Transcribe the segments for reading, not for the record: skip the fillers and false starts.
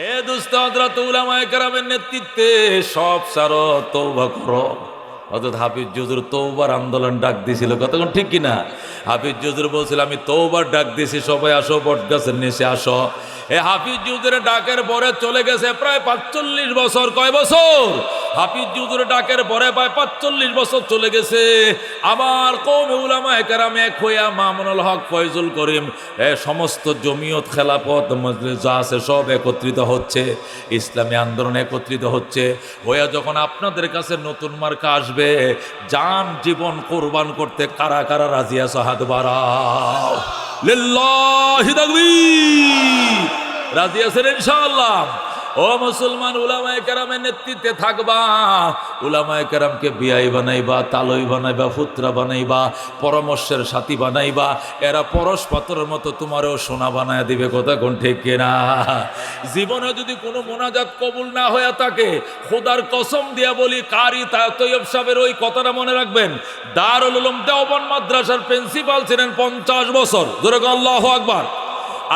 এ দুস্থ হযরত উলামায়ে কেরামের নেতৃত্বে সব ছাড়ো, তওবা করো। অর্থাৎ হাফিজ হুজুর তওবার আন্দোলন ডাক দিয়েছিল, কতক্ষণ ঠিক কিনা? হাফিজ হুজুর বলছিল আমি তওবার ডাক দিয়েছি, সবাই আসো, বটগাছের নিচে আসো। এ হাফিজ হুজুরের ডাকের পরে চলে গেছে প্রায় ৪৫ বছর। কয় বছর? হাফিজ হুজুরের ডাকের পরে প্রায় ৪৫ বছর চলে গেছে। আবার কওমে উলামায়ে কেরাম এক হইয়া মামুনুল হক, ফয়জুল করিম, সমস্ত জমিয়ত, খেলাফত, মজলিস যা আছে সব একত্রিত হচ্ছে, ইসলামী আন্দোলন একত্রিত হচ্ছে। হইয়া যখন আপনাদের কাছে নতুন মার্কা আসবে, জান জীবন কোরবান করতে কারা কারা রাজি আছো? হাত বাড়াও। লিল্লাহি তাকবীর। রাজি আছেন ইনশাআল্লাহ? ও মুসলমান, উলামায়ে কেরামের নেতৃত্বে থাকবা, উলামায়ে কেরামকে বিয়াই বানাইবা, তালই বানাইবা, পুত্রা বানাইবা, পরামর্শের সাথী বানাইবা। এরা পরশ পাথরের মতো তোমারও সোনা বানায় দিবে, কথা কোন ঠিক কিনা? জীবনে যদি কোনো মোনাজাত কবুল না হয়ে থাকে, খোদার কসম দিয়া বলি, কারি তৈয়ব সাহেবের ওই কথাটা মনে রাখবেন। দারুল উলুম দেওবন্দ মাদ্রাসার প্রিন্সিপাল ছিলেন 50 বছর। জোরে আল্লাহু আকবার।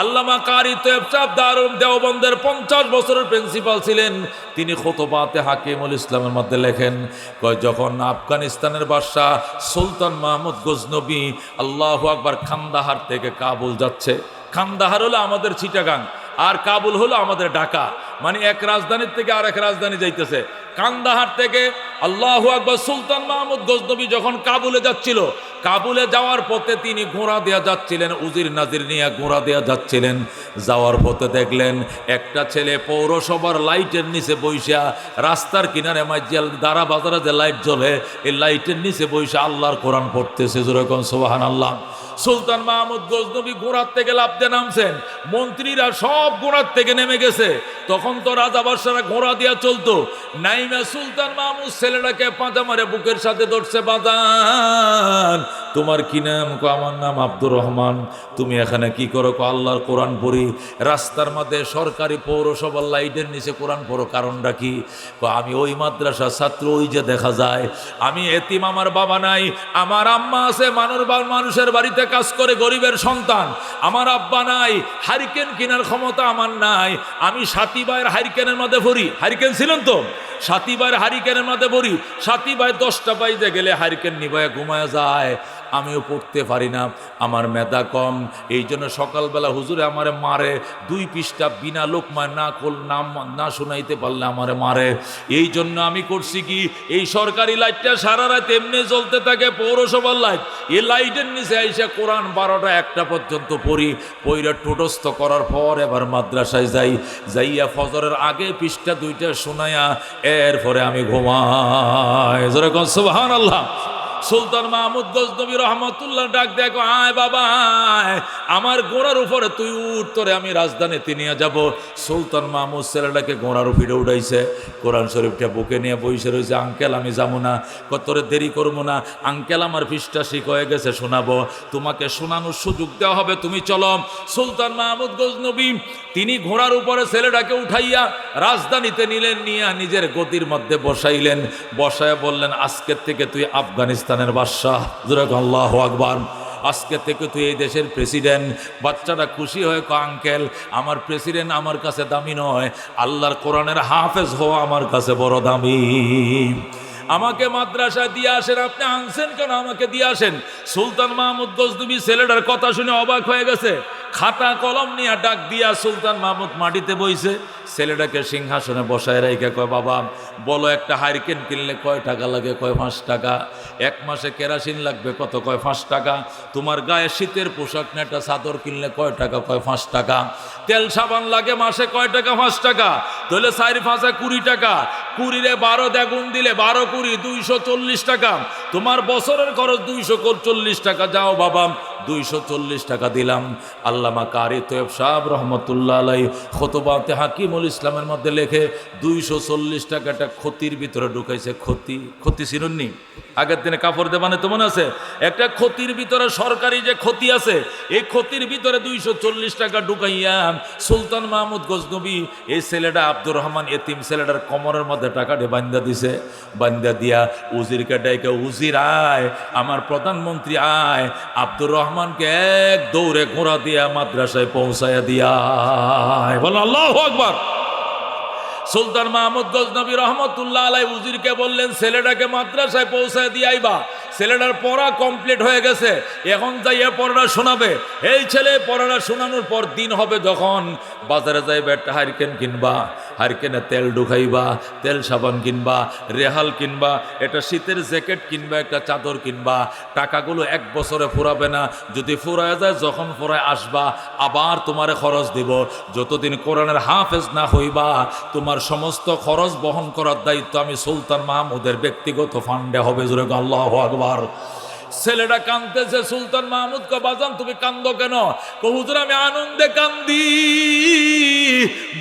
আল্লামা কারি তৈয়ব সাহেব দারুল দেওবন্দের 50 বছরের প্রিন্সিপাল ছিলেন। তিনি খুতবাতে হাকিমুল ইসলামের মধ্যে লেখেন, কয় যখন আফগানিস্তানের বাদশাহ সুলতান মাহমুদ গজনবী, আল্লাহু আকবার, কান্দাহার থেকে কাবুল যাচ্ছে। কান্দাহার হলো আমাদের চিটাগাং, আর কাবুল হলো আমাদের ঢাকা, মানে এক রাজধানীর থেকে আর এক রাজধানী যাইতেছে। কান্দাহার থেকে আল্লাহু আকবার সুলতান মাহমুদ গজনবী যখন কাবুলে যাচ্ছিল, কাবুলে যাওয়ার পথে তিনি ঘোড়া দেয়া যাচ্ছিলেন, উজির নাজির নিয়ে ঘোড়া দেয়া যাচ্ছিলেন। যাওয়ার পথে দেখলেন একটা ছেলে পৌরসভার লাইটের নিচে বইসা, রাস্তার কিনারে মাইজিয়াল দারা বাজারে যে লাইট জ্বলে, এই লাইটের নিচে বইসা আল্লাহর কোরআন পড়তেছে। যেরকম সুবহানাল্লাহ। সুলতান মাহমুদ গজনবী ঘোড়ার থেকে লাফতে নামছেন, মন্ত্রীরা সব ঘোড়ার থেকে নেমে গেছে। তখন তো রাজা বাদশারা ঘোড়া দিয়া চলতো। নাইমা সুলতান মাহমুদ ছেলেটাকে পাঁজা মারে বুকের সাথে ধরছে। বাজান, তোমার কি নাম? আমার নাম আব্দুর রহমান। তুমি এখানে কি করো? আল্লাহর কোরআন পড়ি। রাস্তার মধ্যে সরকারি পৌরসভার লাইটের নিচে কোরআন পড়ো, কারণটা কি? আমি ওই মাদ্রাসার ছাত্র, ওই যে দেখা যায়। আমি এতিম, আমার বাবা নাই, আমার আম্মা আছে মানুষের বাড়িতে কাজ করে, গরিবের সন্তান। আমার আব্বা নাই, হারিকেন কেনার ক্ষমতা আমার নাই। আমি সাথী ভাইয়ের হারিকেনের মধ্যে পড়ি। হারিকেন ছিলেন তো? সাথী ভাইয়ের হারিকেনের মধ্যে পড়ি। সাথী ভাই 10টা বাজে গেলে হারিকেন নিভায় ঘুমায় যায়। আমিও পড়তে পারি না, আমার মেধা কম। এই জন্য সকালবেলা হুজুরে আমারে মারে, 2 পৃষ্ঠা বিনা লোকমায় না শোনাইতে পারলে আমারে মারে। এই জন্য আমি করছি কি, এই সরকারি লাইটটা সারা রাত এমনি জ্বলতে থাকে, পৌরসভার লাইট। এই লাইটের নিচে আইসা কোরআন 12টা 1টা পর্যন্ত পড়ি। পইরা টোটস্থ করার পর এবার মাদ্রাসায় যাইয়া ফজরের আগে পৃষ্ঠা 2টা শোনায়া এরপরে আমি ঘুমাই। যেরকম সুবহানাল্লাহ। সুলতান মাহমুদ গজনবী রহমতুল্লাহ ডাক দেখো, আয় বাবা আয়, আমার ঘোড়ার উপরে তুই উঠ, তোরে আমি রাজধানীতে নিয়ে যাব। সুলতান মাহমুদ ছেলেটাকে ঘোড়ার উপরে উঠাইছে, কোরআন শরীফটা বুকে নিয়ে বসে রয়েছে। আঙ্কেল আমি যাবো না, তোরে দেরি করবো না আঙ্কেল, আমার পৃষ্ঠা শিখ হয়ে গেছে, শোনাবো, তোমাকে শোনানোর সুযোগ দেওয়া হবে, তুমি চলো। সুলতান মাহমুদ গজনবী তিনি ঘোড়ার উপরে ছেলেটাকে উঠাইয়া রাজধানীতে নিলেন, নিয়ে নিজের গদির মধ্যে বসাইলেন। বসায় বললেন, আজকের থেকে তুই আফগানিস্তানের বাদশাহ। আল্লাহু আকবার। আজকে থেকে তুই এই দেশের প্রেসিডেন্ট। বাচ্চাটা খুশি হয়ে কয়, আঙ্কেল আমার প্রেসিডেন্ট আমার কাছে দামি নয়, আল্লাহর কোরআনের হাফেজ হওয়া আমার কাছে বড় দামি। আমাকে মাদ্রাসায় দিয়ে আসেন। আপনি আনছেন কেন? আমাকে দিয়ে আসেন। সুলতান মাহমুদ গজনবী ছেলেটার কথা শুনে অবাক হয়ে গেছে। খাতা কলম নিয়ে ডাক দিয়া সুলতান মাহমুদ মাটিতে বইছে। ছেলেটাকে সিংহাসনে বসায় রেখে কয়, বাবা বলো, একটা হারিকেন কিনলে কয় টাকা লাগে? কয় 5 টাকা। 1 মাসে কেরাসিন লাগবে কত? কয় 5 টাকা। তোমার গায়ে শীতের পোশাক না একটা চাদর কিনলে কয় টাকা? কয় 5 টাকা। তেল সাবান লাগে মাসে কয় টাকা? 5 টাকা। তাহলে 4 5 20 টাকা। 20 রে 12 দ্বিগুণ দিলে 12 20 240 টাকা। তোমার বছরের খরচ 240 টাকা। যাও বাবা, 240 টাকা দিলাম। আল্লামা কারি তৈয়ব সাহেব রহমতুল্লাহ আলাইহি খুতবাতে হাকিমুল ইসলামের মধ্যে লেখে 240 টাকাটা ক্ষতির ভিতরে ঢুকাইছে। ক্ষতি চিনুননি? আগের দিনে কাপড় দেবানে তো মনে আছে, একটা ক্ষতির ভিতরে সরকারি যে ক্ষতি আছে, এই ক্ষতির ভিতরে 240 টাকা ঢুকাইয়া সুলতান মাহমুদ গজনবী এই ছেলেটা আব্দুর রহমান এতিম ছেলেটার কোমরের মধ্যে টাকাটা বান্ধা দিছে। বান্ধা দিয়া উজিরকে ডাইকে, উজির আয়, আমার প্রধানমন্ত্রী আয়, আব্দুর রহমানকে এক দৌড়ে ঘোড়া দিয়া মাদ্রাসায় পৌঁছায়া দিয়া। বলেন আল্লাহু আকবার। সুলতান মাহমুদ গজনবী রহমতুল্লাহ আলাই উজিরকে বললেন, ছেলেটাকে মাদ্রাসায় পৌঁছায় দিয়ে আইবা, ছেলেটার পড়া কমপ্লিট হয়ে গেছে, এখন যাইয়া পড়াটা শোনাবে। এই ছেলে পড়াটা শোনানোর পর দিন হবে যখন, বাজারে যাইবে একটা হারিকেন কিনবা, হারিকেনে তেল ঢুকাইবা, তেল সাবান কিনবা, রেহাল কিনবা, একটা শীতের জ্যাকেট কিনবা, একটা চাদর কিনবা। টাকাগুলো এক বছরে ফুরাবে না, যদি ফুরায় যায় যখন ফুরায় আসবা আবার তোমারে খরচ দিব। যতদিন কোরআনের হাফেজ না হইবা তোমার সমস্ত খরচ বহন করার দায়িত্ব আমি সুলতান মাহমুদের ব্যক্তিগত ফান্ডে হবে। জোরে আল্লাহু আকবার। ছেলেটা কাঁদতেছে, সুলতান মাহমুদ কে বাজান তুমি কান্দো কেন? হুজুর আমি আনন্দে কান্দি,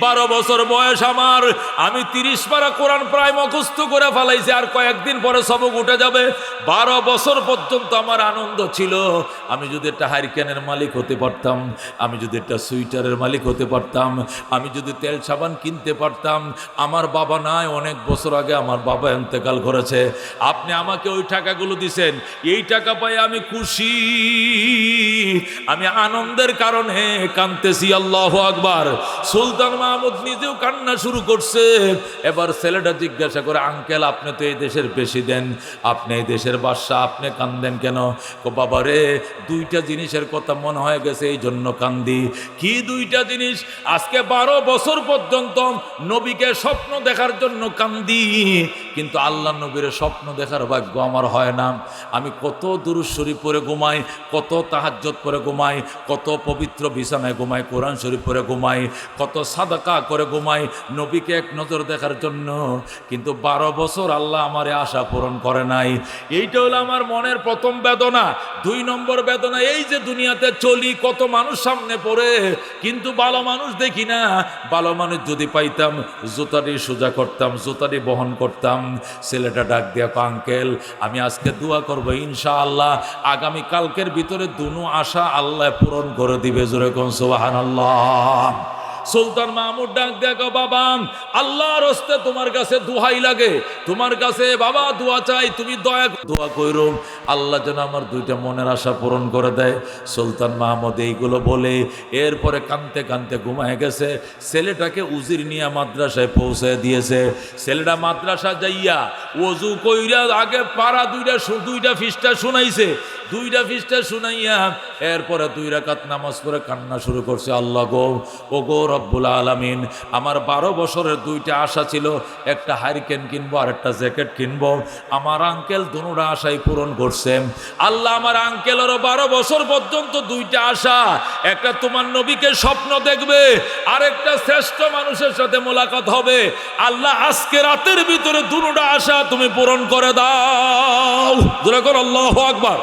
12 বছর বয়স আমার, আমি 30 পারা কোরআন প্রায় মুখস্থ করে ফেলাইছি, আর কয়েকদিন পরে সবক উঠে যাবে। 12 বছর পর্যন্ত আমার আনন্দ ছিল, আমি যদি একটা হারিকেনের মালিক হতে পারতাম, আমি যদি একটা সুইটারের মালিক হতে পারতাম, আমি যদি তেল সাবান কিনতে পারতাম। আমার বাবা নাই, অনেক বছর আগে আমার বাবা ইন্তেকাল করেছে, আপনি আমাকে ওই টাকাগুলো দিছেন, এই টাকা পাই আমি খুশি, আমি আনন্দের কারণে কাঁদতেছি। আল্লাহু আকবার। সুলতান মাহমুদ নিজেও কান্না শুরু করছে। এবার ছেলেটা জিজ্ঞাসা করে, আঙ্কেল আপনি তো এই দেশের প্রেসিডেন্ট, আপনি এই দেশের বাদশা, আপনি কান্দেন কেন? বাবা রে, 2টা জিনিসের কথা মনে হয়ে গেছে, এই জন্য কান্দি। কি 2টা জিনিস? আজকে 12 বছর পর্যন্ত নবীকে স্বপ্ন দেখার জন্য কান্দি, কিন্তু আল্লাহ নবীর স্বপ্ন দেখার ভাগ্য আমার হয় না। আমি কত দুরূদ শরীফ পড়ে ঘুমাই, কত তাহাজ্জুদ পড়ে ঘুমাই, কত পবিত্র বিছানায় ঘুমাই, কোরআন শরীফ পড়ে ঘুমাই, কত সাদাকা করে ঘুমাই নবীকে এক নজর দেখার জন্য, কিন্তু 12 বছর আল্লাহ আমারে আশা পূরণ করে নাই। এইটা হলো আমার মনের প্রথম বেদনা। 2 নম্বর বেদনা, এই যে দুনিয়াতে চলি, কত মানুষ সামনে পড়ে, কিন্তু ভালো মানুষ দেখি না। ভালো মানুষ যদি পাইতাম জুতাটি সোজা করতাম, জুতাটি বহন করতাম। ছেলেটা ডাক দিয়া, আঙ্কেল আমি আজকে দোয়া করবো, ইনশাআল্লাহ আগামী কালকের ভিতরে দুনো আশা আল্লাহ পূরণ করে দিবে। জোরে কোন সুবহানাল্লাহ। সুলতান মাহমুদ ডাক দেখো, বাবা আল্লাহর হস্তে তোমার কাছে দোহাই লাগে, তোমার কাছে বাবা দোয়া চাই, তুমি দোয়া কইরো আল্লাহ যেন আমার 2টা মনের আশা পূরণ করে দেয়। সুলতান মাহমুদ এইগুলো বলে এরপরে কাঁদতে কাঁদতে ঘুমায় গেছে। ছেলেটাকে উজির নিয়ে মাদ্রাসায় পৌঁছে দিয়েছে। ছেলেটা মাদ্রাসা যাইয়া ওযু কইরা আগে পারা 2টা ফিসটা শুনাইছে, 2টা ফিসটা শুনাইয়া এরপরে 2 রাকাত নামাজ পড়ে কান্না শুরু করছে। আল্লাহ গো, ও গো রব্বুল আলামিন, আমার 12 বছরের 2টা আশা ছিল, একটা হারিকেন কিনবো আর একটা জ্যাকেট কিনবো। আমার আঙ্কেল দুটোটা আশাই পূরণ করছে। আল্লাহ আমার আঙ্কেলেরও 12 বছর পর্যন্ত 2টা আশা, একটা তোমার নবীকে স্বপ্ন দেখবে, আর একটা শ্রেষ্ঠ মানুষের সাথে মোলাকাত হবে। আল্লাহ আজকে রাতের ভিতরে দুটোটা আশা তুমি পূরণ করে দাও। জোরে কর আল্লাহু আকবার।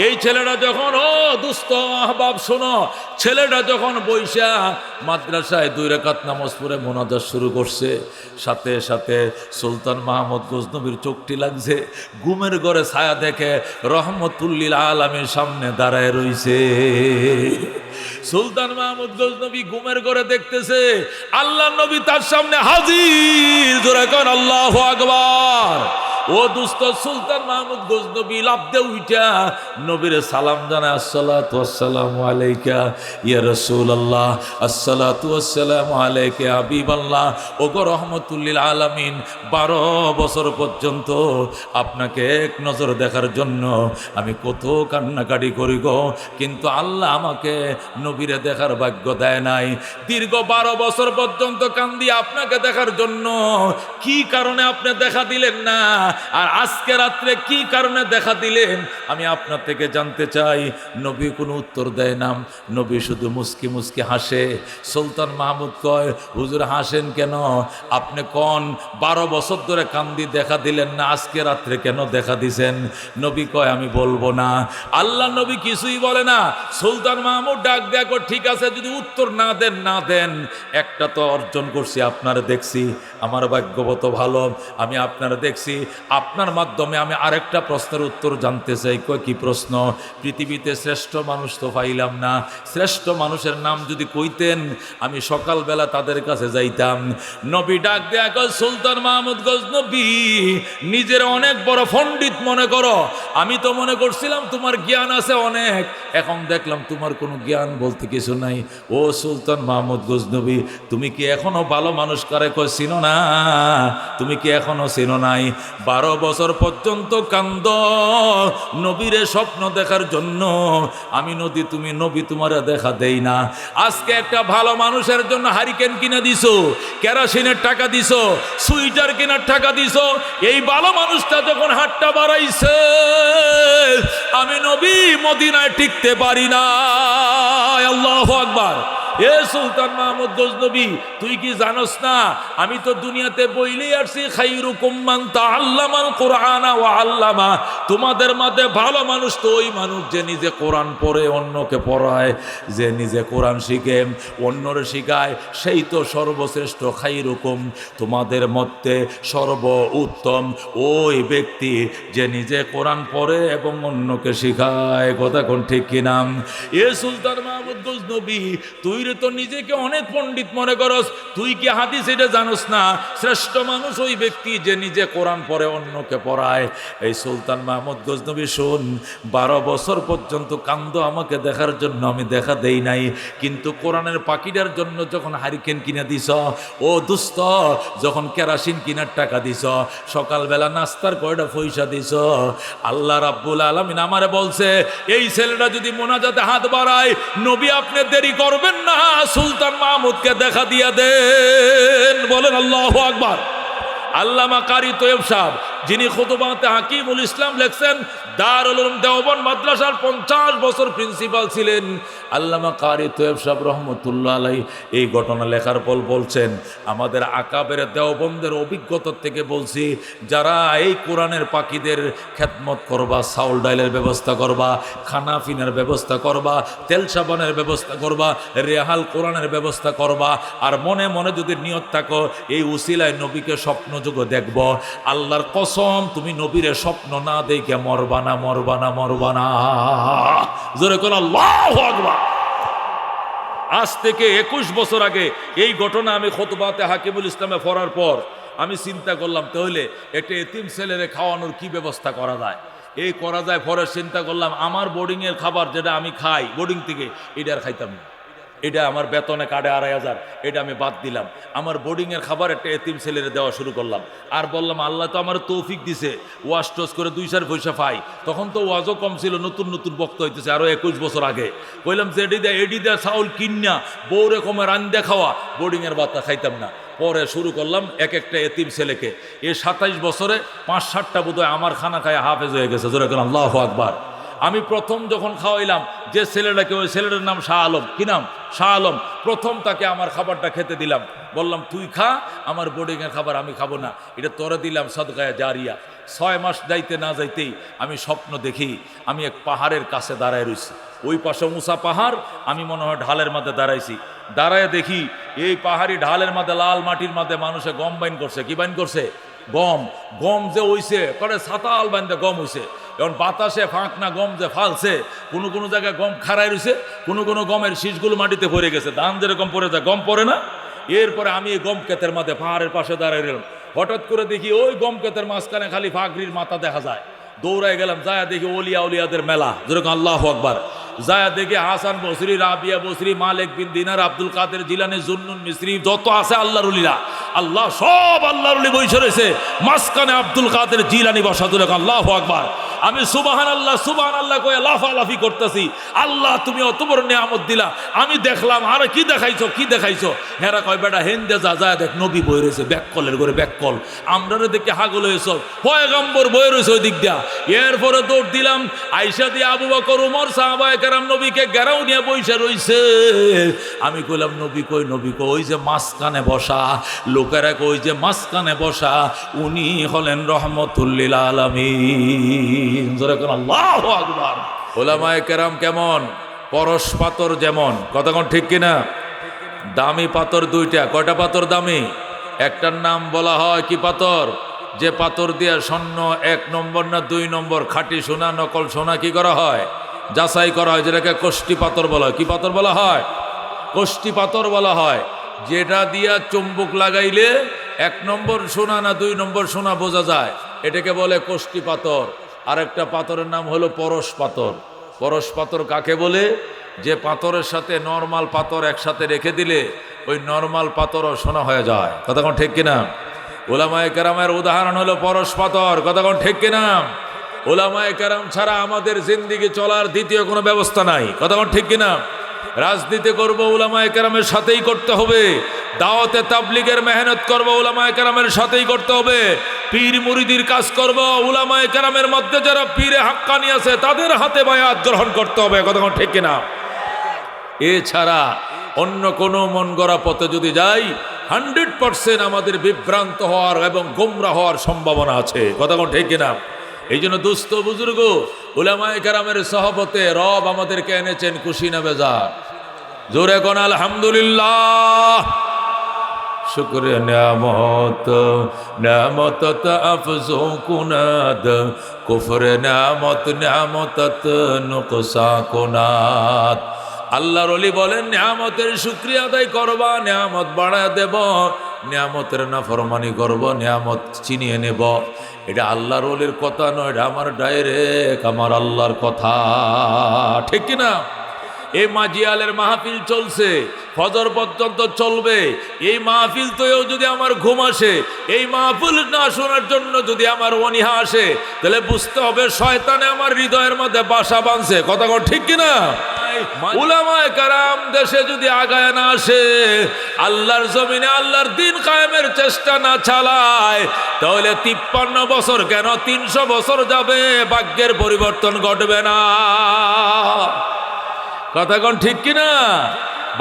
এই ছেলেটা যখন, ও দুস্থ আহবাব শোনো, ছেলেটা যখন বৈশা মাদ্রাসায় 2 রাকাত নামাজ পড়ে মোনাজাত শুরু করছে, সাথে সাথে সুলতান মাহমুদ গজনবীর চোখটি লাগছে, ঘুমের ঘরে ছায়া দেখে রহমতুল্লিল আলামিনের সামনে দাঁড়ায় রইছে। সুলতান মাহমুদ গজনবী ঘুমের ঘরে দেখতেছে আল্লাহ নবী তার সামনে হাজির। জোরে কোন আল্লাহু আকবার। ও দুস্থ সুলতান মাহমুদ গজনবী লাফ দিয়ে উঠা নবীর সালাম জানায়, আসসালাতু ওয়াসসালামু আলাইকা ইয়া রাসূলুল্লাহ, আসসালাতু ওয়াসসালামু আলাইকা ইয়া হাবিবাল্লাহ। ও গো রহমতুল্লিল আলামিন, 12 বছর পর্যন্ত আপনাকে এক নজর দেখার জন্য আমি কত কান্নাকাটি করি গো, কিন্তু আল্লাহ আমাকে নবীরে দেখার ভাগ্য দেয় নাই। দীর্ঘ 12 বছর পর্যন্ত কান্দি আপনাকে দেখার জন্য, কি কারণে আপনি দেখা দিলেন না, আর আজকে রাত্রে কি কারণে দেখা দিলেন আমি আপনার থেকে জানতে চাই। নবী কোনো উত্তর দেয় না, নবী শুধু মুস্কি মুস্কি হাসে। সুলতান মাহমুদ কয়, হুজুর হাসেন কেন? আপনি কোন 12 বছর ধরে কান্দি দেখা দিলেন না, আজকে রাত্রে কেন দেখা দিছেন? নবী কয়, আমি বলবো না। আল্লাহ নবী কিছুই বলে না। সুলতান মাহমুদ ডাক দেখো, ঠিক আছে যদি উত্তর না দেন, একটা তো অর্জন করছি, আপনারা দেখছি, আমার ভাগ্যবত ভালো, আমি আপনারা দেখছি। আপনার মাধ্যমে আমি আরেকটা প্রশ্নের উত্তর জানতে চাই। কয় কি প্রশ্ন? পৃথিবীতে শ্রেষ্ঠ মানুষ তো পাইলাম না, শ্রেষ্ঠ মানুষের নাম যদি কইতেন আমি সকালবেলা তাদের কাছে যাইতাম। নবী ডাক দেয়া কয়, সুলতান মাহমুদ গজনবী, নিজের অনেক বড় পণ্ডিত মনে করো, আমি তো মনে করছিলাম তোমার জ্ঞান আছে অনেক, এখন দেখলাম তোমার কোনো জ্ঞান বলতে কিছু নাই। ও সুলতান মাহমুদ গজনবী, তুমি কি এখনো ভালো মানুষ কারে কয় চিনো না? তুমি কি এখনো চিনো নাই? 12 বছর পর্যন্ত কান্দ নবীরে স্বপ্ন দেখার জন্য, আমি নদী তুমি নবী তোমারে দেখা দেই না। আজকে একটা ভালো মানুষের জন্য হারিকেন কিনে দিছো, কেরোসিনের টাকা দিছো, সুইটার কেনার টাকা দিছো, এই ভালো মানুষটা যখন হাতটা বাড়াইছে আমি নবী মদিনায় টিকতে পারি না। আল্লাহু আকবার। এ সুলতান মাহমুদ গজনবী, তুই কি জানোস না আমি তো দুনিয়াতে বইলেই আসছি খাইরুকুম মান তাআল্লামাল কুরআনা ওয়া আল্লামা, তোমাদের মধ্যে ভালো মানুষ তো ওই মানুষ যে নিজে কোরআন পড়ে অন্যকে পড়ায়, যে নিজে কোরআন শিখে অন্যরে শিখায়, সেই তো সর্বশ্রেষ্ঠ। খাইরুকুম, তোমাদের মধ্যে সর্ব উত্তম ওই ব্যক্তি যে নিজে কোরআন পড়ে এবং অন্যকে শিখায়। কথা কোন ঠিক কিনা? এ সুলতান মাহমুদ গজনবী, তুই তো নিজেকে অনেক পণ্ডিত মনে করস, তুই কি হাদিস এটা জানোস না শ্রেষ্ঠ মানুষ ওই ব্যক্তি যে নিজে কোরআন পড়ে অন্যকে পড়ায়? এই সুলতান মাহমুদ গজনবী শোন, 12 বছর পর্যন্ত কান্দ আমাকে দেখার জন্য, আমি দেখা দেই নাই, কিন্তু কোরআনের পাখিটার জন্য যখন হারিকেন কিনে দিছ, ও দুস্থ, যখন কেরাসিন কিনার টাকা দিছ, সকালবেলা নাস্তার কয়টা পয়সা দিছ, আল্লাহ রাব্বুল আলামিন আমারে বলছে এই ছেলেটা যদি মোনাজাতে হাত বাড়ায়, নবী আপনি দেরি করবেন না, সুলতান মাহমুদকে দেখা দিয়া দেন। বলেন আল্লাহু আকবার। আল্লামা কারি তৈয়ব সাহেব, যিনি খুতবাতে হাকিমুল ইসলাম লেখছেন, দারুল উলুম দেওবন্দ মাদ্রাসার 50 বছর প্রিন্সিপাল ছিলেন, আল্লামা কারি তৈয়ব সাহেব রহমতুল্লাহ আলাইহি এই ঘটনা লেখার পর বলছেন, আমাদের আকাবের দেওবন্দের অভিজ্ঞতা থেকে বলছি, যারা এই কোরআনের পাখিদের খেদমত করবা, চাউল ডাইলের ব্যবস্থা করবা, খানা পিনার ব্যবস্থা করবা, তেল সাবানের ব্যবস্থা করবা, রেহাল কোরআনের ব্যবস্থা করবা, আর মনে মনে যদি নিয়ত থাকো এই উসিলায় নবীকে স্বপ্নযোগ্য দেখব, আল্লাহর কসম তুমি নবীরে স্বপ্ন না দেখে মরবা না, মরবা না, মরবা না। জোরে করে আল্লাহু আকবার। আজ থেকে 21 বছর আগে এই ঘটনা আমি খুতবাতে হাকিমুল ইসলামে পড়ার পর আমি চিন্তা করলাম, তাহলে একটা এতিম ছেলেরে খাওয়ানোর কি ব্যবস্থা করা যায়? এই করা যায়। পরে চিন্তা করলাম আমার বোর্ডিংয়ের খাবার যেটা আমি খাই বোর্ডিং থেকে, এটা আর খাইতাম না, এটা আমার বেতনে কাটে 2500, এটা আমি বাদ দিলাম। আমার বোর্ডিংয়ের খাবার একটা এতিম ছেলেরে দেওয়া শুরু করলাম। আর বললাম আল্লাহ তো আমার তৌফিক দিছে, ওয়াজ টোজ করে 2-4 পয়সা পাই, তখন তো ওয়াজও কম ছিল, নতুন নতুন বক্তা হইতেছে, আরও 21 বছর আগে। কইলাম যে এডি দেয়া চাউল কিনা বউ রকমের রান্দা খাওয়া, বোর্ডিংয়ের ভাতটা খাইতাম না। পরে শুরু করলাম এক একটা এতিম ছেলেকে, এই 27 বছরে 5-7টা বোধহয় আমার খানা খায় হাফেজ হয়ে গেছে। জোরে করে আল্লাহু আকবার। আমি প্রথম যখন খাওয়াইলাম যে ছেলেটাকে, ওই ছেলেটার নাম শাহ আলম। কি নাম? শাহ আলম। প্রথম তাকে আমার খাবারটা খেতে দিলাম, বললাম তুই খা, আমার বোর্ডিংয়ের খাবার আমি খাবো না, এটা তোরে দিলাম সদকায়ে জারিয়া। 6 মাস যাইতে না যাইতেই আমি স্বপ্ন দেখি আমি এক পাহাড়ের কাছে দাঁড়ায় রয়েছি, ওই পাশে উঁচা পাহাড়, আমি মনে হয় ঢালের মধ্যে দাঁড়াইছি। দাঁড়ায় দেখি এই পাহাড়ি ঢালের মধ্যে লাল মাটির মধ্যে মানুষে গম বাইন করছে। কি বাইন করছে? গম। গম যে হইছে করে ছাতাল বাইন্দে গম হইছে, এখন বাতাসে ফাঁক না গম যে ফালছে, কোনো কোনো জায়গায় গম খাড়াই রয়েছে, কোনো কোনো গমের শীষগুলো মাটিতে পড়ে গেছে, ধান যেরকম পড়ে যায় গম পড়ে না। এরপরে আমি এই গম ক্ষেতের মাঝে পাহাড়ের পাশে দাঁড়াই রইলাম, হঠাৎ করে দেখি ওই গম ক্ষেতের মাঝখানে খালি ফাঁকরির মাথা দেখা যায়। দৌড়ায় গেলাম, যায় দেখি ওলিয়া উলিয়াদের মেলা। যেরকম আল্লাহু আকবার। যায় দেখি হাসান বসরি, রাবিয়া বসরি, মালিক বিন দিনার, আব্দুল কাদের জিলানী, জুন্নুন মিসরি, যত আছে আল্লাহর উলিরা, আল্লাহ সব আল্লাহর উলি বসে রয়েছে, মাঝখানে আব্দুল কাদের জিলানী বসা। আল্লাহু আকবার। আমি সুবহানাল্লাহ সুবহানাল্লাহ কয়ে লাফালাফি করতেছি, আল্লাহ তুমি অত বড় নিয়ামত দিলা। আমি দেখলাম, আরে কি দেখাইছো, কি দেখাইছো? হেরা কয় বেটা হেন্দে যা দেখ, নবী বই রয়েছে ব্যাককলের করে, ব্যাককল। আমরা দেখে হাগল হয়েছ, পয়গম্বর বই রয়েছে ওই দিক দিয়া। এরপরে দৌড় দিলাম, আইসা দিয়ে আবু বকর, উমর, সাহাবায়ে কেরাম নবীকে গেরাও নিয়ে বইসা রইছে। আমি কইলাম নবী কই, নবী কই? ওই যে মাঝখানে বসা, লোকেরা কই যে মাঝখানে বসা, উনি হলেন রহমতুল লিল আলামিন। আল্লাহু আকবার। ওলামায়ে কেরাম কেমন? পরশ পাথর যেমন। কতক্ষণ ঠিক কিনা? দামি পাথর দুইটা। কয়টা পাথর দামি? একটার নাম বলা হয় কি পাথর? যে পাথর দিয়া স্বর্ণ 1 নম্বর না 2 নম্বর খাঁটি সোনা নকল সোনা কি করা হয়, যাচাই করা হয়, যেটাকে কোষ্টি পাথর বলা হয়। কি পাথর বলা হয়? কোষ্টি পাথর বলা হয়। যেটা দিয়া চুম্বক লাগাইলে 1 নম্বর সোনা না 2 নম্বর সোনা বোঝা যায়, এটাকে বলে কোষ্টি পাথর। আরেকটা পাথরের নাম হলো পরশ পাথর। পরশ পাথর কাকে বলে? যে পাথরের সাথে নরমাল পাথর একসাথে রেখে দিলে ওই নরমাল পাথরও সোনা হয়ে যায়। কথা কোন ঠিক কিনা? উলামায়ে কেরামের উদাহরণ হলো পরশ পাথর। কথা কোন ঠিক কিনা? উলামায়ে কেরাম ছাড়া আমাদের জিন্দেগি চলার দ্বিতীয় কোনো ব্যবস্থা নাই। কথা কোন ঠিক কিনা? রাজনীতি করব উলামায়ে কেরামের সাথেই করতে হবে, দাওয়াতে তাবলীগের মেহনত করব উলামায়ে কেরামের সাথেই করতে হবে, পীর মুরিদির কাজ করব উলামায়ে কেরামের মধ্যে যারা পীরে হাক্কানি আছে তাদের হাতে বায়াত গ্রহণ করতে হবে। কথা কোন ঠিক কিনা? এছাড়া অন্য কোনো মন গড়া পথে যদি যাই 100% আমাদের বিভ্রান্ত হওয়ার এবং গোমরা হওয়ার সম্ভাবনা আছে। কথা কোন ঠিক কিনা? এই জন্য দুস্থ বুজুর্গ উলামায়ে কেরামের সহবতে রব আমাদেরকে এনেছেন খুশি না বেজার? জোরে কোন আলহামদুলিল্লাহ। শুকরে নিয়ামত নিয়ামত আফজো কুনাদ কুফরে নিয়ামত নিয়ামত নুকসা কুনাদ। আল্লাহর ওলি বলেন নিয়ামতের শুকরিয়া আদায় করবা, নিয়ামত বাড়ায় দেব, নিয়ামতের নাফরমানি করব, নিয়ামত চিনিয়ে নেব। এটা আল্লাহর ওলির কথা নয়, এটা আমার ডাইরেক্ট আমার আল্লাহর কথা। ঠিক কিনা? এই মাজিয়ালের মাহফিল চলছে, ফজর পর্যন্ত চলবে। এই মাহফিল তোও যদি আমার ঘুম আসে, এই মাহফিল না শোনার জন্য যদি আমার অনীহা আসে, তাহলে বুঝতে হবে শয়তানে আমার হৃদয়ের মধ্যে বাসা বাঁধছে। কথা কোন ঠিক কিনা? উলামায়ে কেরাম দেশে যদি আগায় না আসে, আল্লাহর জমিনে আল্লাহর দ্বীন কায়েমের চেষ্টা না চালায়, তাহলে 53 বছর কেন 300 বছর যাবে, ভাগ্যের পরিবর্তন ঘটবে না। কথা কোন ঠিক কিনা?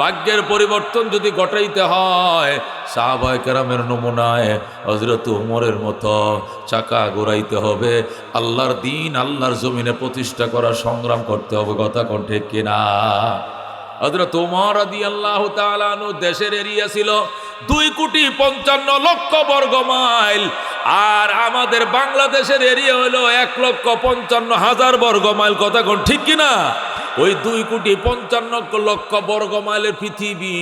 ভাগ্যের পরিবর্তন যদি ঘটাইতে হয় সাহাবায়ে কেরামের নমুনায় হযরত ওমরের মতো চাকা ঘোরাইতে হবে, আল্লাহর দ্বীন আল্লাহর জমিনে প্রতিষ্ঠা করার সংগ্রাম করতে হবে। কথা কোন ঠিক কিনা? হযরত ওমর রাদিয়াল্লাহু তাআলা আনহু দেশের এরিয়া ছিল 2,55,00,000 বর্গ মাইল, আর আমাদের বাংলাদেশের এরিয়া হলো 1,55,000 বর্গ মাইল। কথা কোন ঠিক কিনা? ওই 2,55,00,000 বর্গ মাইলের পৃথিবী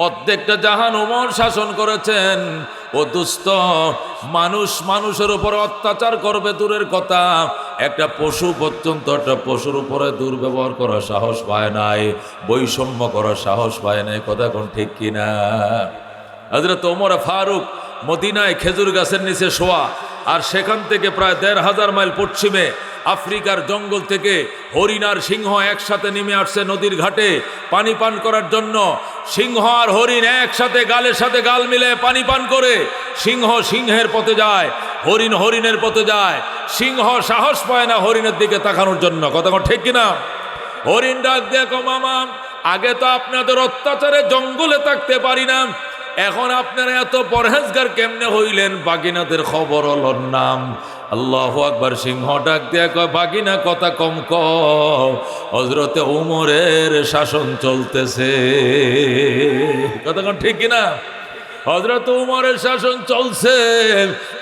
অর্ধেকটা জাহান ওমর শাসন করেছেন। ও দুস্থ মানুষ মানুষের উপর অত্যাচার করবে দূরের কথা, একটা পশু পর্যন্ত একটা পশুর উপরে দুর্ব্যবহার করার সাহস পায় নাই, বৈষম্য করার সাহস পায় নাই। কথা কোন ঠিক কিনা? হযরত ওমর ফারুক মদিনায় খেজুর গাছের নিচে শোয়া, আর সেখান থেকে প্রায় 1,500 মাইল পশ্চিমে আফ্রিকার জঙ্গল থেকে হরিণ আর সিংহ একসাথে নেমে আসছে নদীর ঘাটে পানি পান করার জন্য। সিংহ আর হরিণ একসাথে গালের সাথে গাল মিলে পানি পান করে। সিংহ সিংহের পথে যায়, হরিণ হরিণের পথে যায়। সিংহ সাহস পায় না হরিণের দিকে তাকানোর জন্য। কথা ঠিক কিনা? হরিণ ডাক দেখো মামা, আগে তো আপনাদের অত্যাচারে জঙ্গলে থাকতে পারি না, এখন আপনারা এত পরহেজগার কেমনে হইলেন? বাগিনাদের খবর হল নাম। আল্লাহু আকবার। সিংহ ডাক দিয়া কয়, বাগিনা কথা কম কও, হযরতে ওমরের শাসন চলতেছে। কথা কোন ঠিক কিনা? হযরত ওমরের শাসন চলছে,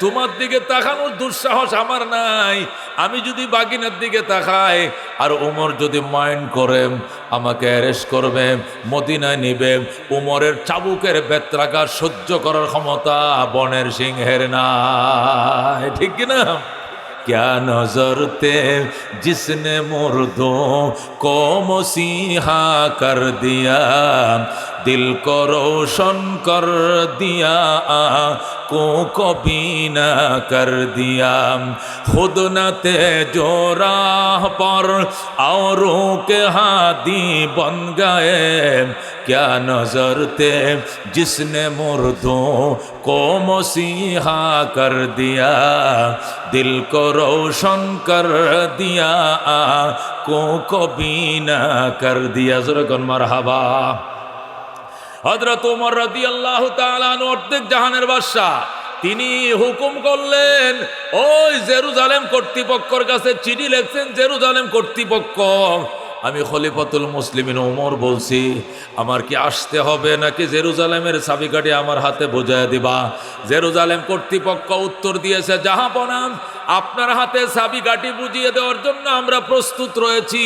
তোমার দিকে তাকানোর দুঃসাহস আমার নাই। আমি যদি বাগিনার দিকে তাকাই আর ওমর যদি মাইন্ড করে আমাকে অ্যারেস্ট করবে, মদিনায় নিবে, ওমরের চাবুকের বেত্রাঘাত সহ্য করার ক্ষমতা বনের সিংহের নাই। ঠিক কিনা? क्या नजर थे जिसने मुर्दों को मसीहा कर दिया, दिल को रोशन कर दिया, आँखों को बीना कर दिया, खुद न थे जो राह पर औरों के हादी बन गए, क्या नजर थे जिसने मुर्दों को मसीहा कर दिया, दिल को रोशन कर दिया, आँखों को बीना कर दिया। ज़रा मरहबा। হযরত ওমর রাদিয়াল্লাহু তাআলা আনহু অর্ধেক জাহানের বাদশা, তিনি হুকুম করলেন, ওই জেরুজালেম কর্তৃপক্ষের কাছে চিঠি লিখছেন, জেরুজালেম কর্তৃপক্ষ আমি খলিফাতুল মুসলিমিন ওমর বলছি, আমার কি আসতে হবে নাকি জেরুজালেমের চাবিকাঠি আমার হাতে বোঝায় দিবা? জেরুজালেম কর্তৃপক্ষ উত্তর দিয়েছে, জাহাপনা, আপনার হাতে চাবিকাঠি বুঝিয়ে দেওয়ার জন্য আমরা প্রস্তুত রয়েছি,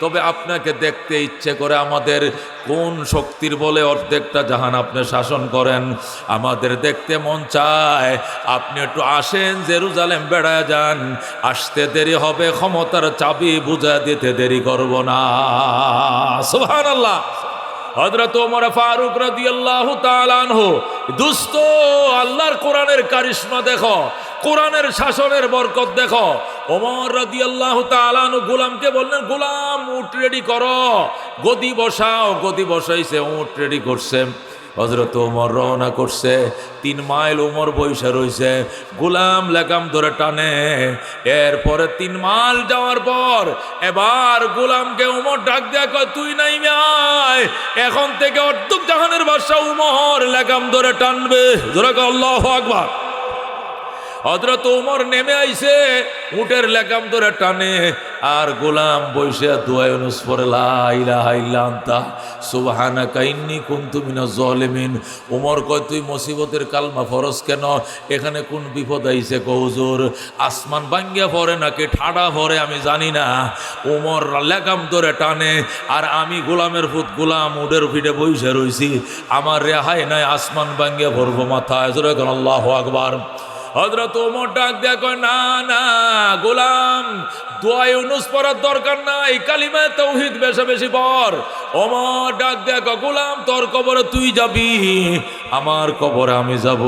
তবে আপনাকে দেখতে ইচ্ছে করে আমাদের। কোন শক্তির বলে অর্ধেকটা জাহান আপনি শাসন করেন? আমাদের দেখতে মন চায়, আপনি একটু আসেন, জেরুজালেম বেড়ায় যান, আসতে দেরি হবে, ক্ষমতার চাবি বুঝা দিতে দেরি করব না। সুবহানাল্লাহ। হযরত ওমর ফারুক রাদিয়াল্লাহু তাআলা আনহু, দোস্ত, আল্লাহর কোরআনের কারিশমা দেখো, কোরআনের শাসনের বরকত দেখো। ওমর রাদিয়াল্লাহু তাআলা আনহু গোলামকে বললেন, গোলাম, উট রেডি করো, গদি বসাও। গদি বসাইছে, উট রেডি করছে। হযরত ওমর রওনা করছে। 3 মাইল ওমর বইসা রইছে, গোলাম লাগাম ধরে টানে। এরপরে 3 মাইল যাওয়ার পর এবার গোলামকে ওমর ডাক দেয়া কয়, তুই নাইমে আয়, এখন থেকে অর্ধেক জাহানের বাদশা ওমর লাগাম ধরে টানবে। জোরে কও আল্লাহু আকবার। হযরত ওমর নেমে আইছে, উটের লাগাম ধরে টানে, আর গোলাম বইসে দোয়া ইউনুস পড়ে, লা ইলাহা ইল্লা আনতা সুবহানাকা ইন্নী কুনতু মিনাজ জালিমিন। ওমর কয়, তুই মুসিবতের কালমা ফরজ কেন? এখানে কোন বিপদ আইছে? কও হুজুর, আসমান ভাঙ্গিয়া পড়ে নাকি ঠাডা পড়ে আমি জানি না, ওমর লাগাম ধরে টানে, আর আমি গোলামের ফুত গোলাম উটের পিঠে বইসে রইছি, আমার রেহাই নাই, আসমান ভাঙ্গিয়া পড়বো মাথায়। জোরে কোন আল্লাহু আকবার। হযরত ওমর ডাক দেয়া কয়, না না গোলাম, দোয়া ইউনুস পড়ার দরকার নাই, কালিমা তাওহীদ বেশি বেশি পড়। ওমর ডাক দেয়া কয়, গোলাম, তোর কবরে তুই যাবি, আমার কবরে আমি যাব।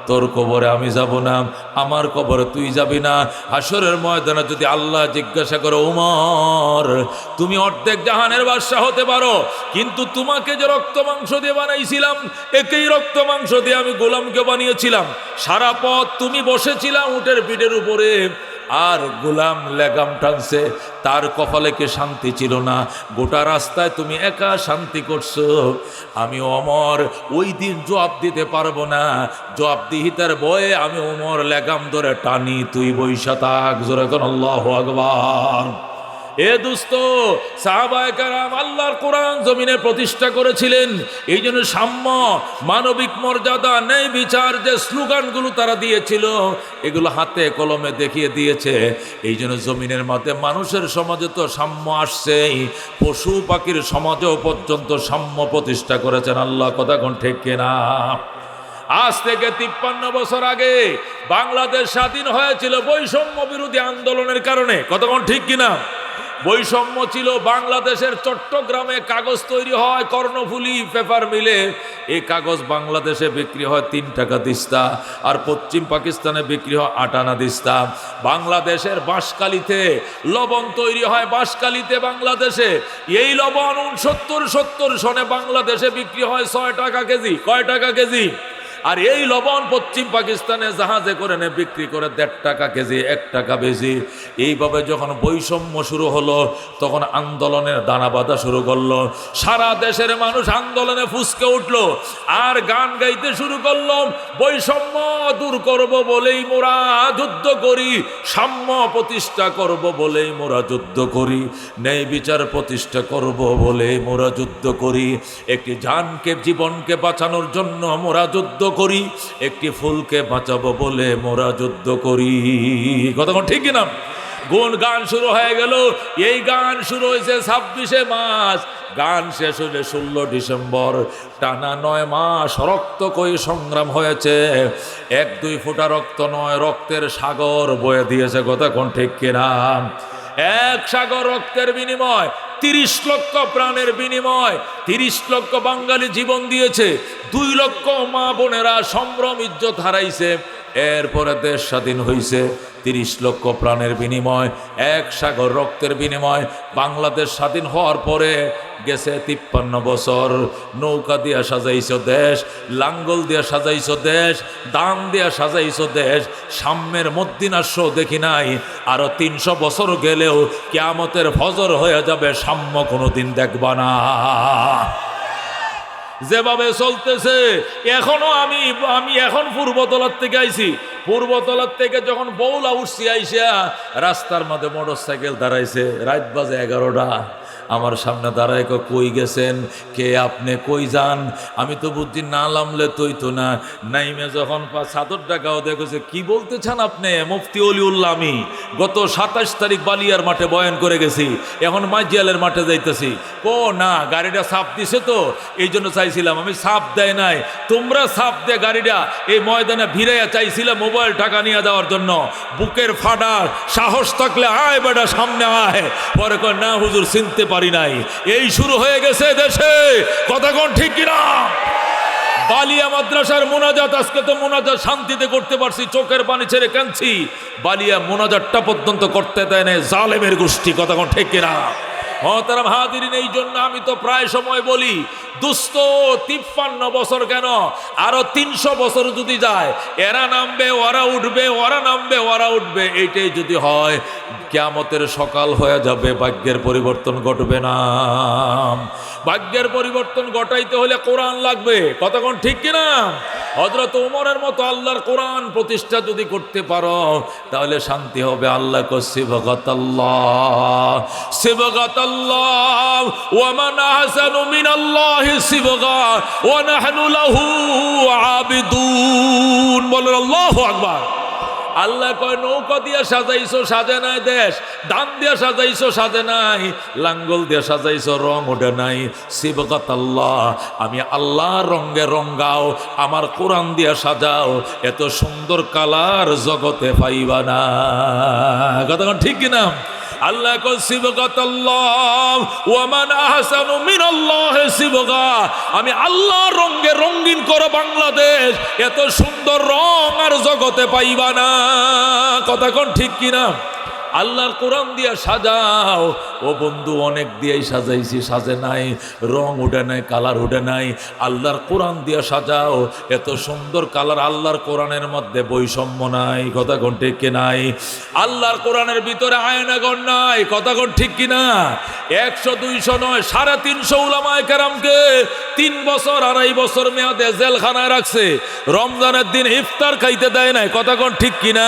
তোর কবরে আমি যাব না, আমার কবরে তুই যাবি না। হাসরের ময়দানে যদি আল্লাহ জিজ্ঞাসা করে, ওমর, তুমি অর্ধেক জাহানের বাদশা হতে পারো, কিন্তু তোমাকে যে রক্ত মাংস দিয়ে বানাইছিলাম, একই রক্ত মাংস দিয়ে আমি গোলামকে বানিয়েছিলাম। সারা পথ তুমি বসেছিলাম উটের পিঠের উপরে, আর গোলাম লেগাম টানছে, তার কপালে কি শান্তি ছিল না? গোটা রাস্তায় তুমি একা শান্তি করছো। আমি ওমর ওই দিন জবাব দিতে পারবো না, জবাবদিহিতার ভয়ে আমি ওমর লেগাম ধরে টানি, তুই বইসা থাক। জোরে কোন আল্লাহু আকবার। এ দোস্ত, সাহাবায়ে কেরাম আল্লাহর কোরআন জমিনে প্রতিষ্ঠা করেছিলেন, এই জন্য সাম্য, মানবিক মর্যাদা, ন্যায় বিচার যে স্লোগানগুলো তারা দিয়েছিল, এগুলো হাতে কলমে দেখিয়ে দিয়েছে। এই জন্য জমিনের মধ্যে মানুষের সমাজে তো সাম্য আসছেই, পশু পাখির সমাজেও পর্যন্ত সাম্য প্রতিষ্ঠা করেছেন আল্লাহ। কথা কোন ঠিক কিনা? আজ থেকে 53 বছর আগে বাংলাদেশ স্বাধীন হয়েছিল বৈষম্য বিরোধী আন্দোলনের কারণে। কথা কোন ঠিক কিনা? বৈষম্য ছিল। বাংলাদেশের চট্টগ্রামে কাগজ তৈরি হয় কর্ণফুলী পেপার মিলে, এই কাগজ বাংলাদেশে বিক্রি হয় 3 টাকা দিস্তা, আর পশ্চিম পাকিস্তানে বিক্রি হয় 8 আনা দিস্তা। বাংলাদেশের বাঁশকালীতে লবণ তৈরি হয়, বাঁশকালীতে বাংলাদেশে, এই লবণ 69-70 সনে বাংলাদেশে বিক্রি হয় 6 টাকা কেজি। কয় টাকা কেজি? আর এই লবণ পশ্চিম পাকিস্তানে জাহাজে করে নে বিক্রি করে 1.5 টাকা কেজি, 1 টাকা বেশি। এইভাবে যখন বৈষম্য শুরু হলো, তখন আন্দোলনের দানা বাঁধা শুরু করলো। সারা দেশের মানুষ আন্দোলনে ফুসকে উঠলো, আর গান গাইতে শুরু করলো, বৈষম্য দূর করব বলেই মোরা যুদ্ধ করি, সাম্য প্রতিষ্ঠা করব বলেই মোরা যুদ্ধ করি, ন্যায় বিচার প্রতিষ্ঠা করব বলেই মোরা যুদ্ধ করি, একটি জানকে, জীবনকে বাঁচানোর জন্য মোরা যুদ্ধ করি, একটি ফুলকে বাঁচাবো বলে মোরা যুদ্ধ করি। কথা ঠিক কিনা? গান শুরু হয়ে গেল। এই গান শুরু হয়েছে 26শে মার্চ, গান শেষ হলে 16 ডিসেম্বর। টানা 9 মাস রক্তকয়ী সংগ্রাম হয়েছে। 1-2 ফোঁটা রক্ত নয়, রক্তের সাগর বয়ে দিয়েছে। কথা কোন ঠিক কিনা? 1 সাগর রক্তের বিনিময়, 30 লক্ষ প্রাণের বিনিময়, 30 লক্ষ বাঙালি জীবন দিয়েছে, 2 লক্ষ মা বোনেরা সম্ভ্রম ইজ্জত হারাইছে। এরপরে দেশ স্বাধীন হয়েছে, 30 লক্ষ প্রাণের বিনিময়, 1 সাগর রক্তের বিনিময়। বাংলাদেশ স্বাধীন হওয়ার পরে গেছে 53 বছর। নৌকা দিয়া সাজাইছো দেশ, লাঙ্গল দিয়া সাজাইছো দেশ, দাম দিয়া সাজাইছো দেশ, সাম্যের মদ্দিনাস্য দেখি নাই। আরো 300 বছর গেলেও কিয়ামতের ফজর হয়ে যাবে, সাম্য কোনোদিন দেখবা না। যেভাবে চলতেছে এখনো, আমি এখন পূর্বতলার থেকে আইছি, পূর্বতলার থেকে যখন বৌলা উঠছি, আইসা রাস্তার মধ্যে মোটরসাইকেল দাঁড়াইছে, রাত বাজে 11টা, আমার সামনে দাঁড়ায় কই গেছেন, কে আপনি, কই যান? আমি তো বুদ্ধি না নামলে তুই তো না। নাইমে যখন চাদর ডাকাও দেখেছে, কি বলতে চান আপনি? মুফতি অলিউল্লাহ আমি গত 27 তারিখ বালিয়ার মাঠে বয়ান করে গেছি, এখন মাইজিয়ালের মাঠে যাইতেছি। ও না, গাড়িটা সাপ দিছে তো এই জন্য চাইছিলাম। আমি সাপ দেয় নাই, তোমরা সাপ দিয়ে গাড়িটা এই ময়দানে ভিড়াইয়া চাইছিলে মোবাইল টাকা নিয়ে দেওয়ার জন্য। বুকের ফাটা সাহস থাকলে আয় বেটা সামনে আয়। পরে কয় না হুজুর চিনতে পারি নাই। এই শুরু হয়ে গেছে দেশে, কথা কোন ঠিক কিনা? বালিয়া মাদ্রাসার মোনাজাত, আজকে তো মোনাজাত শান্তিতে করতে পারছি, চোখের পানি ছেড়ে কাঁদছি। বালিয়া মোনাজাতটা পর্যন্ত করতে দেয় না জালেমের গোষ্ঠী, কথা কোন ঠিক কিনা? মহতারাম হাজিরিন, এই জন্য আমি তো প্রায় সময় বলি দুস্থ 53 বছর কেন, আরো 300 বছর যদি যায়, এরা নামবে ওরা উঠবে, ওরা নামবে ওরা উঠবে। এইটাই যদি হয় কিয়ামতের সকাল হয়ে যাবে, ভাগ্যের পরিবর্তন ঘটবে না। ভাগ্যের পরিবর্তন ঘটাইতে হলে কোরআন লাগবে, কতক্ষণ ঠিক কিনা? হযরত ওমরের মতো আল্লাহর কোরআন প্রতিষ্ঠা যদি করতে পারো তাহলে শান্তি হবে। আল্লাহ কো সিবগাতাল্লাহ সিবগাতাল্লাহ ওয়া মান আহসানু মিনাল্লাহি সিবগা ওয়া নাহনু লাহু আবিদুন। বলেন আল্লাহু আকবার। আল্লাহ কয় নৌকা দিয়া সাজাইছো সাজে নাই দেশ, ধান দিয়া সাজাইছো সাজে নাই, লাঙ্গল দিয়া সাজাইছো রং ওঠে নাই। সিবগাতাল্লাহ, আমি আল্লাহ রঙে রঙ্গাও, আমার কোরআন দিয়া সাজাও, এত সুন্দর কালার জগতে পাইবা না। কথা ঠিক কিনা? আল্লাহ কো সিবগাতাল্লাহ ওয়া মান আহসানু মিনাল্লাহি সিবগা, আমি আল্লাহ রঙে রঙিন করো বাংলাদেশ, এত সুন্দর রং আর জগতে পাইবা না। কথা কোন ঠিক কিনা? আল্লাহর কোরআন দিয়া সাজাও। ও বন্ধু, অনেক দিয়েই সাজাইছি, সাজে নাই, রং উঠে নাই, কালার উঠে নাই। আল্লাহর কোরআন দিয়া সাজাও, এত সুন্দর কালার। আল্লাহর কোরআনের মধ্যে বৈষম্য নাই, কথা কোন ঠিক কি নাই? আল্লাহর কোরআনের ভিতরে আয়নাগর নাই, কথা কোন ঠিক কিনা? 100 200 নয়, 350 উলামায়ে কেরামকে 3 বছর 2.5 বছর মেয়াদে জেলখানায় রাখছে। রমজানের দিন ইফতার খাইতে দেয় নাই, কথা কোন ঠিক কিনা?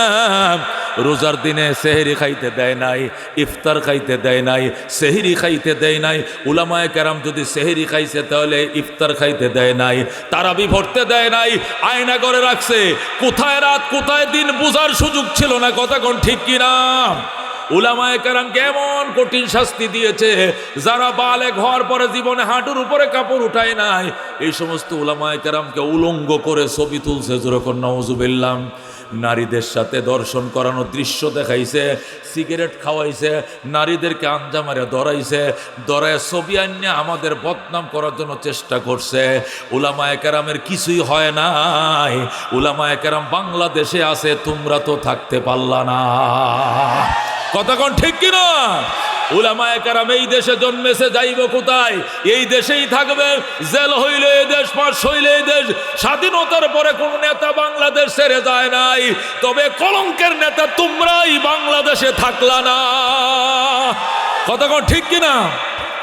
রোজার দিনে সেহরি খাইতে দেয় নাই, ইফতার খাইতে দেয় নাই, সেহরি খাইতে দেয় নাই। উলামায়ে কেরাম যদি সেহরি খাইছে তাহলে ইফতার খাইতে দেয় নাই, তারাবি পড়তে দেয় নাই, আয়না করে রাখছে। কোথায় রাত কোথায় দিন বোঝার সুযোগ ছিল না, কথা কোন ঠিক কিনা? উলামায়ে কেরাম কেমন কঠিন শাস্তি দিয়েছে। যারা বালেগ হওয়ার পরে জীবনে হাঁটুর উপরে কাপড় উঠায় নাই, এই সমস্ত উলামায়ে কেরামকে উলঙ্গ করে ছবি তুলছে। যেরকম নাউজুবিল্লাহ। নারীদের সাথে দর্শন করানোর দৃশ্য দেখাইছে, সিগারেট খাওয়াইছে, নারীদেরকে আঞ্জা মারে ধরাইছে, ধরায় ছবি আনিয়ে আমাদের বদনাম করার জন্য চেষ্টা করছে। উলামায়ে কেরামের কিছুই হয় নাই। উলামায়ে কেরাম বাংলাদেশে আছে, তোমরা তো থাকতে পারলা না, কথা কোন ঠিক কিনা? উলামায়ে কেরাম এই দেশে জন্মেছে, যাইব কোথায়? এই দেশেই থাকবে। জেল হইলে এই দেশ, পাশ হইলে এই দেশ। স্বাধীনতার পরে কোন নেতা বাংলাদেশ ছেড়ে যায় নাই, তবে কলঙ্কের নেতা তোমরাই বাংলাদেশে থাকলা না, কথা কোন ঠিক কিনা?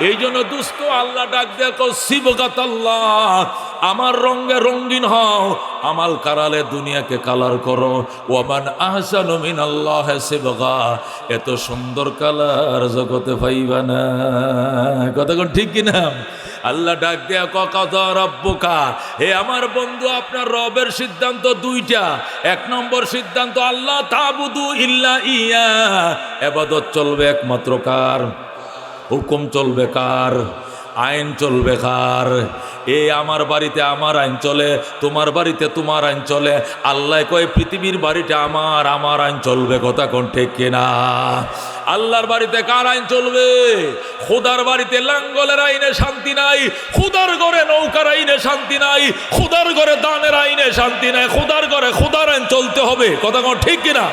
এই জন্য দুস্থ আল্লাহ ডাক দেখো সিবগাতাল্লাহ, আমার রঙে রঙিন হও, আমাল কারালে দুনিয়াকে কালার করো। ওয়ামান আহসানু মিনাল্লাহি সিবগা, এত সুন্দর কালার জগতে পাইবা না, কথা কোন ঠিক কিনা? আল্লাহ ডাক দেয়া কাযা রাব্বুকা, হে আমার বন্ধু, আপনার রবের সিদ্ধান্ত দুইটা। 1 নম্বর সিদ্ধান্ত আল্লাহ তাবুদু ইল্লা ইয়া, ইবাদত চলবে একমাত্র কার? হুকুম চলবে কার? আইন চলবে কার? এই আমার বাড়িতে আমার আইন চলে, তোমার বাড়িতে তোমার আইন চলে। আল্লাহ কয় পৃথিবীর বাড়িটা আমার, আমার আইন চলবে, কথা কোন ঠিক কিনা? আল্লাহর বাড়িতে কার আইন চলবে? খোদার বাড়িতে লাঙ্গলের আইনে শান্তি নাই, খোদার ঘরে নৌকার আইনে শান্তি নাই, খোদার ঘরে দানের আইনে শান্তি নাই। খোদার ঘরে খোদার আইন চলতে হবে, কথা কোন ঠিক কিনা?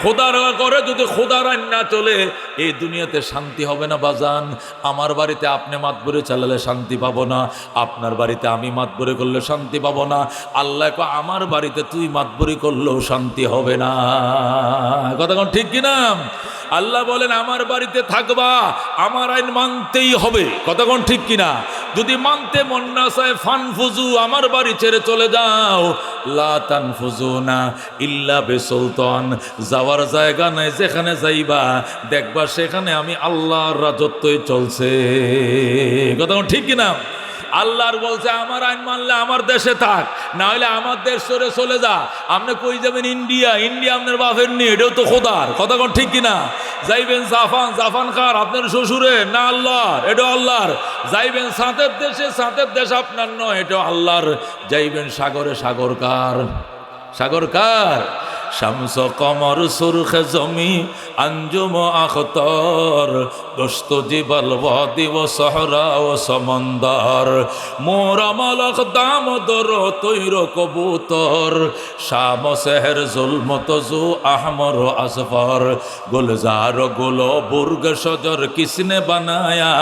খোদার করে যদি খোদার আইন না চলে এই দুনিয়াতে শান্তি হবে না বাজান। আমার বাড়িতে আপনি মাতবরি চালালে শান্তি পাবো না, আপনার বাড়িতে আমি মাতবরি করলে শান্তি পাবো না। আল্লাহ কয় আমার বাড়িতে তুই মাতবরি করলেও শান্তি হবে না, কথা কোন ঠিক কিনা? আল্লাহ বলেন আমার বাড়িতে থাকবা, আমার আইন মানতেই হবে। কথা কোন ঠিক কিনা? যদি মানতে মন না চায় ফানফুজু, আমার বাড়ি ছেড়ে চলে যাও। লা তানফুজুনা ইল্লা বিসুলতান, যাওয়ার জায়গা নাই, যেখানে যাইবা দেখবা সেখানে আমি আল্লাহর রাজত্বই চলছে। কথা কোন ঠিক কিনা? আল্লাহর বলছে আমার আইন মানলে আমার দেশে থাক, না হলে আমার দেশ ছেড়ে চলে যা। আপনি কই যাবেন? ইন্ডিয়া। ইন্ডিয়া আপনার বাপের নিয়ে, এটাও তো খোদার। কথা কোন ঠিক কিনা? যাইবেন জাপান, জাপান কার? আপনার শ্বশুরের না আল্লাহর? এটাও আল্লাহর। যাইবেন সাঁতের দেশে, সাঁতের দেশ আপনার নয়, এটাও আল্লাহর। যাইবেন সাগরে, সাগর কার? সাগর কার? শামস কমর সুরখে জমি আঞ্জুম আখতর, দোস্ত জিবল ওয়াদি ও সহরা ও সমন্দর, মোরা মালক দামোদর তৈর কবুতর, শাম সেহর জুলমত জু আহমর আসফর, গুলজার গুলো বুর্গ সজর কিসনে বানায়া,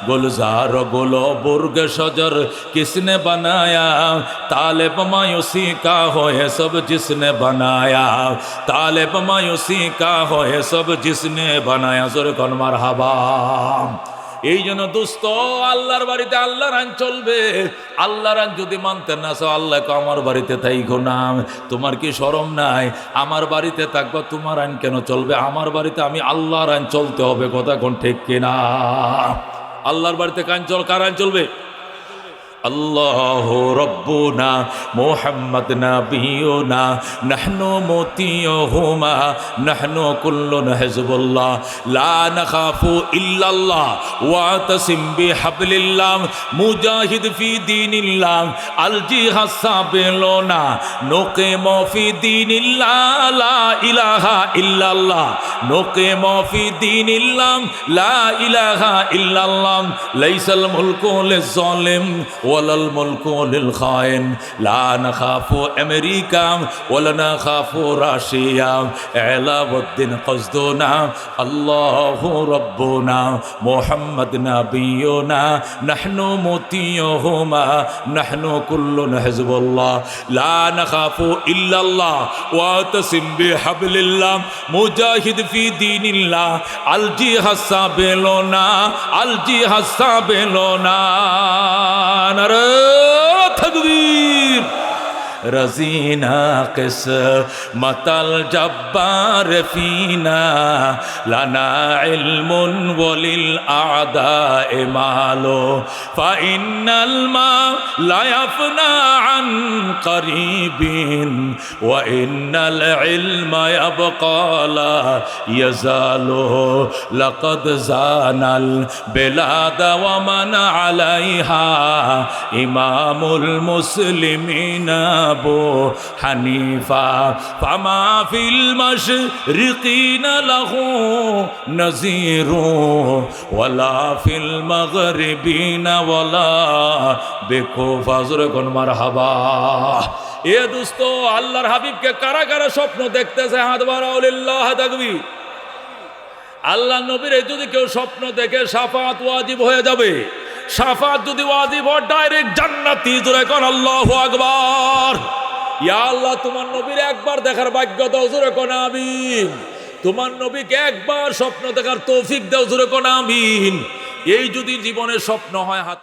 গুলজার গুলো বুর্গ সজর किसने बनाया, तालिब मायूसी का हो है सब जिसने बनाया, तालिब मायूसी का हो है सब जिसने बनाया। जोरे कोन मारहाबा। এই জন্য দোস্ত, আল্লাহর বাড়িতে আল্লাহর আইন চলবে। আল্লাহর আইন যদি মানতে না চাও, আল্লাহকে আমার বাড়িতে থাইকো না। তোমার কি শরম নাই? আমার বাড়িতে থাকবা, তোমার আইন কেন চলবে? আমার বাড়িতে আমি আল্লাহর আইন চলতে হবে। কথা কোন ঠিক কিনা? আল্লাহর বাড়িতে কান চল, কার আইন চলবে? আল্লাহু রব্বুনা মুহাম্মদ নাবিয়ুনা নাহনু মুতিয়ুহুমা নাহনু কুল্লুন হিজবুল্লাহ লা নাখাফু ইল্লাল্লাহ ওয়াতাসিম বিহাবলিল্লাহ মুজাহিদ ফি দীনিল্লাহ আল জিহাদ সাবিলুনা নুকিমু ফি দীনিল্লাহ লা ইলাহা ইল্লাল্লাহ নুকিমু ফি দীনিল্লাহ লা ইলাহা ইল্লাল্লাহ লাইসাল মুলকু লিজ-জালিম ওয়ালাল মুলকু লিল খায়েন লা নাখাফু আমেরিকা ওয়ালা নাখাফু রাশিয়া এলাউদ্দিন কসদুনা আল্লাহু রাব্বুনা মুহাম্মদ নাবিয়ুনা নাহনু মুতিয়ুহুমা নাহনু কুল্লুন হিজবুল্লাহ লা নাখাফু ইল্লাল্লাহ ওয়াতাসিম বিহাবলিল্লাহ মুজাহিদ ফি দীনিল্লাহ আল জিহাদ সাবিলুনা আল জিহাদ সাবিলুনা। নারে তাকবীর। रज़ीना क़िस्मतल जब्बार फ़ीना लना इल्मुन वलिल आदाए मालो फ़इन्नल मा ला यफ़ना अन क़रीबिन व इन्नल इल्म यबक़ा ला यज़ालु लक़द ज़ानल बिलाद व मन अलैहा इमामुल मुस्लिमीन अबू हनीफा फमा फिल मशरिकीन लहू नज़ीरू वला फिल मग़रिबीन वला बिकुफा। ज़ोरे कोन मारहाबा। এ দোস্ত, আল্লাহর হাবিবকে কারা কারা স্বপ্ন দেখতেছে? হাত বাড়াও, লিল্লাহ তাকবীর। আল্লাহ নবীর যদি কেউ স্বপ্ন দেখে, শাফাত ওয়াজিব হয়ে যাবে। শাফাত যদি ওয়াজিব হয়, ডাইরেক্ট জান্নাতি। জোরে কোন আল্লাহু আকবার। ইয়া আল্লাহ, তোমার নবীর একবার দেখার ভাগ্য দাও। জোরে কোন আমিন। তোমার নবীকে একবার স্বপ্ন দেখার তৌফিক দাও। জোরে কোন আমিন। এই যদি জীবনের স্বপ্ন হয়, হাত